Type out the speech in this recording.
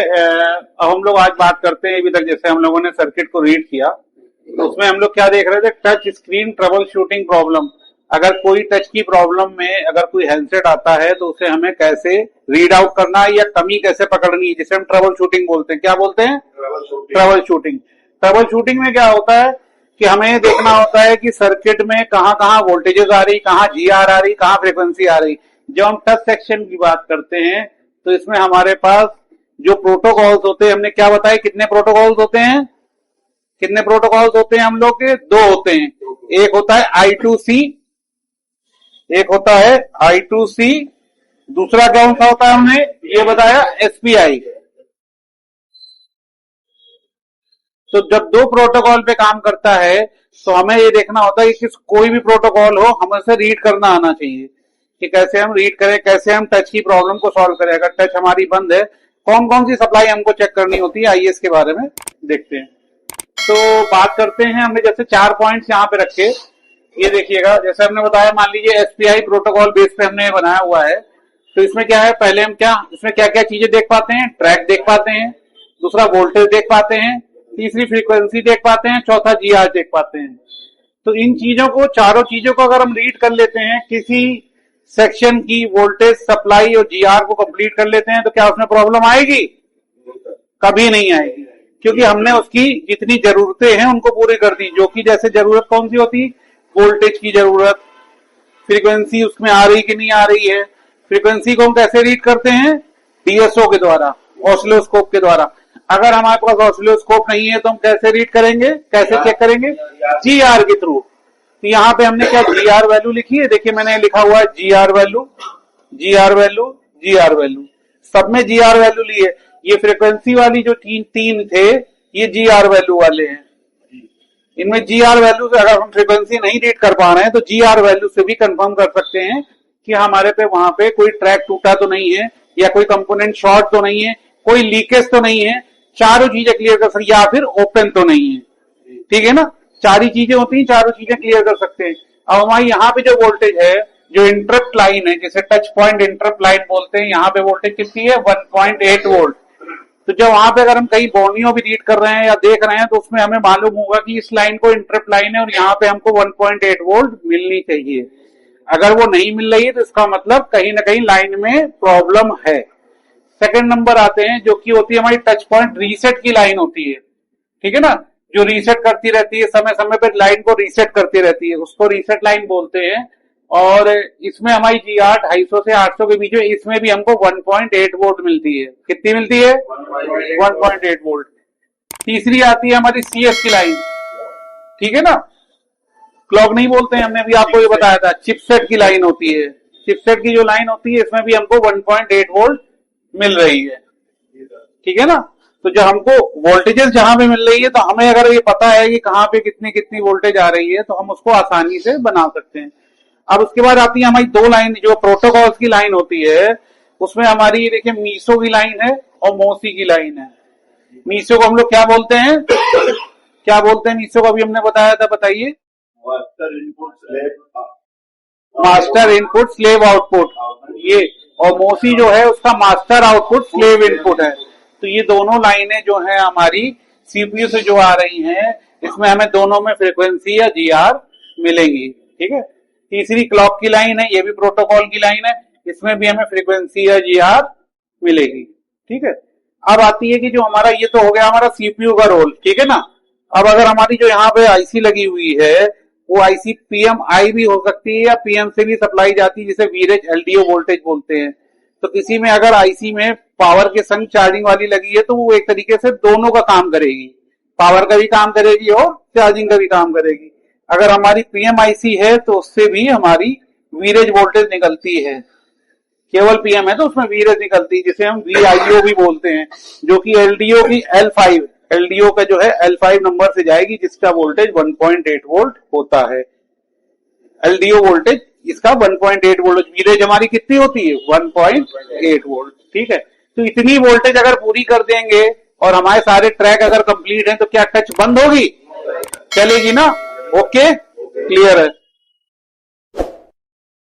अब हम लोग आज बात करते हैं, अभी तक जैसे हम लोगों ने सर्किट को रीड किया तो उसमें हम लोग क्या देख रहे थे, touch screen trouble shooting problem. अगर कोई टच की प्रॉब्लम में अगर कोई हैंडसेट आता है तो उसे हमें कैसे रीड आउट करना है या कमी कैसे पकड़नी है, जिसे हम ट्रबल शूटिंग बोलते हैं। क्या बोलते हैं? Trouble shooting. ट्रबल शूटिंग में क्या होता है कि हमें देखना होता है कि सर्किट में कहाँ कहाँ वोल्टेजेस आ रही, कहाँ जीआर आ रही, कहाँ फ्रीक्वेंसी आ रही। जब हम टच सेक्शन की बात करते हैं तो इसमें हमारे पास जो प्रोटोकॉल्स होते हैं, हमने क्या बताया, कितने प्रोटोकॉल्स होते हैं, कितने प्रोटोकॉल्स होते हैं हम लोग के? दो होते हैं। एक होता है I2C, एक होता है I2C, दूसरा कौन सा होता है हमने ये बताया, SPI। तो जब दो प्रोटोकॉल पे काम करता है तो हमें ये देखना होता है कि कोई भी प्रोटोकॉल हो हमें उसे रीड करना आना चाहिए कि कैसे हम रीड करें, कैसे हम टच की प्रॉब्लम को सॉल्व करें। अगर टच हमारी बंद है, कौन कौन सी सप्लाई हमको चेक करनी होती है, आइए इसके बारे में देखते हैं। तो बात करते हैं, हमने जैसे 4 पॉइंट्स यहाँ पे रखे, ये देखिएगा। जैसे हमने बताया, मान लीजिए SPI प्रोटोकॉल बेस पे हमने बनाया हुआ है, तो इसमें क्या है, पहले हम इसमें क्या क्या चीजें देख पाते हैं, ट्रैक देख पाते हैं, दूसरा वोल्टेज देख पाते हैं, तीसरी फ्रीक्वेंसी देख पाते हैं, चौथा जीआर देख पाते हैं। तो इन चीजों को, चारों चीजों को अगर हम रीड कर लेते हैं, किसी सेक्शन की वोल्टेज सप्लाई और जीआर को कंप्लीट कर लेते हैं, तो क्या उसमें प्रॉब्लम आएगी? कभी नहीं आएगी, क्योंकि हमने उसकी जितनी जरूरतें हैं उनको पूरी कर दी। जो कि जैसे जरूरत कौन सी होती, वोल्टेज की जरूरत, फ्रीक्वेंसी उसमें आ रही कि नहीं आ रही है। फ्रीक्वेंसी को हम कैसे रीड करते हैं? DSO के द्वारा, ऑसिलोस्कोप के द्वारा। अगर हमारे पास ऑसिलोस्कोप नहीं है तो हम कैसे रीड करेंगे, कैसे चेक करेंगे? जीआर के थ्रू। तो यहाँ पे हमने क्या जीआर वैल्यू लिखी है, देखिए मैंने लिखा हुआ है GR value, GR value, GR value, सब में जीआर वैल्यू ली है। ये फ्रीक्वेंसी वाली जो तीन थे, ये जीआर वैल्यू वाले हैं। इनमें जीआर वैल्यू से अगर हम फ्रीक्वेंसी नहीं रीड कर पा रहे हैं तो जीआर वैल्यू से भी कंफर्म कर सकते हैं कि हमारे पे वहां पे कोई ट्रैक टूटा तो नहीं है, या कोई कंपोनेंट शॉर्ट तो नहीं है, कोई लीकेज तो नहीं है, चारों चीजें क्लियर कर सकते, या फिर ओपन तो नहीं है। ठीक है ना, चार ही चीजें होती हैं, चारों चीजें क्लियर कर सकते हैं। अब हमारी यहाँ पे जो वोल्टेज है, जो इंटरप्ट लाइन है, जिसे टच पॉइंट इंटरप्ट लाइन बोलते हैं, यहाँ पे वोल्टेज कितनी है? 1.8 वोल्ट। तो जब वहां पे अगर हम कहीं बोर्नियो भी रीड कर रहे हैं या देख रहे हैं तो उसमें हमें मालूम होगा कि इस लाइन को इंटरप्ट लाइन है और यहाँ पे हमको 1.8 वोल्ट मिलनी चाहिए। अगर वो नहीं मिल रही है तो इसका मतलब कहीं ना कहीं लाइन में प्रॉब्लम है। सेकंड नंबर आते हैं, जो कि होती है हमारी टच पॉइंट रीसेट की लाइन होती है। ठीक है ना, जो रीसेट करती रहती है, समय समय पर लाइन को रीसेट करती रहती है, उसको रीसेट लाइन बोलते हैं। और इसमें हमारी जीआर 250 से 800 के बीच में, इसमें भी हमको 1.8 वोल्ट मिलती है। कितनी मिलती है? 1.8 वोल्ट। तीसरी आती है हमारी CS की लाइन। ठीक है ना, क्लॉक नहीं बोलते हैं, हमने भी आपको ये बताया था। चिपसेट की लाइन होती है, चिपसेट की जो लाइन होती है, इसमें भी हमको 1.8 वोल्ट मिल रही है। ठीक है ना, तो जब हमको वोल्टेजेस जहां पे मिल रही है तो हमें अगर ये पता है कि कहाँ पे कितनी कितनी वोल्टेज आ रही है तो हम उसको आसानी से बना सकते हैं। अब उसके बाद आती है हमारी दो लाइन, जो प्रोटोकॉल्स की लाइन होती है, उसमें हमारी देखिए मीसो की लाइन है और मोसी की लाइन है। मीसो को हम लोग क्या बोलते हैं, क्या बोलते हैं मीसो को? अभी हमने बताया था, बताइए। मास्टर इनपुट स्लेव आउटपुट, ये। और मोसी जो है उसका मास्टर आउटपुट स्लेव इनपुट है। तो ये दोनों लाइनें जो है हमारी सीपीयू से जो आ रही हैं, इसमें हमें दोनों में फ्रीक्वेंसी या जीआर मिलेंगी। ठीक है, तीसरी क्लॉक की लाइन है, ये भी प्रोटोकॉल की लाइन है, इसमें भी हमें फ्रीक्वेंसी या जीआर मिलेगी। ठीक है, अब आती है कि जो हमारा, ये तो हो गया हमारा सीपीयू का रोल। ठीक है ना, अब अगर हमारी जो यहाँ पे आईसी लगी हुई है, वो आईसी PMI भी हो सकती है या PM से भी सप्लाई जाती है, जिसे वीरेज LDO वोल्टेज बोलते हैं। तो किसी में अगर आईसी में पावर के संग चार्जिंग वाली लगी है तो वो एक तरीके से दोनों का काम करेगी, पावर का भी काम करेगी और चार्जिंग का भी काम करेगी। अगर हमारी PMIC है तो उससे भी हमारी वीरेज वोल्टेज निकलती है। केवल PM है तो उसमें वीरेज निकलती है, जिसे हम VIO भी बोलते हैं, जो कि LDO की L5, LDO का जो है L5 नंबर से जाएगी, जिसका वोल्टेज 1.8 वोल्ट होता है। LDO वोल्टेज इसका 1.8 वोल्ट, वीरेज हमारी कितनी होती है? 1.8 वोल्ट। ठीक है, तो इतनी वोल्टेज अगर पूरी कर देंगे और हमारे सारे ट्रैक अगर कंप्लीट हैं तो क्या टच बंद होगी? चलेगी ना? ओके, क्लियर है।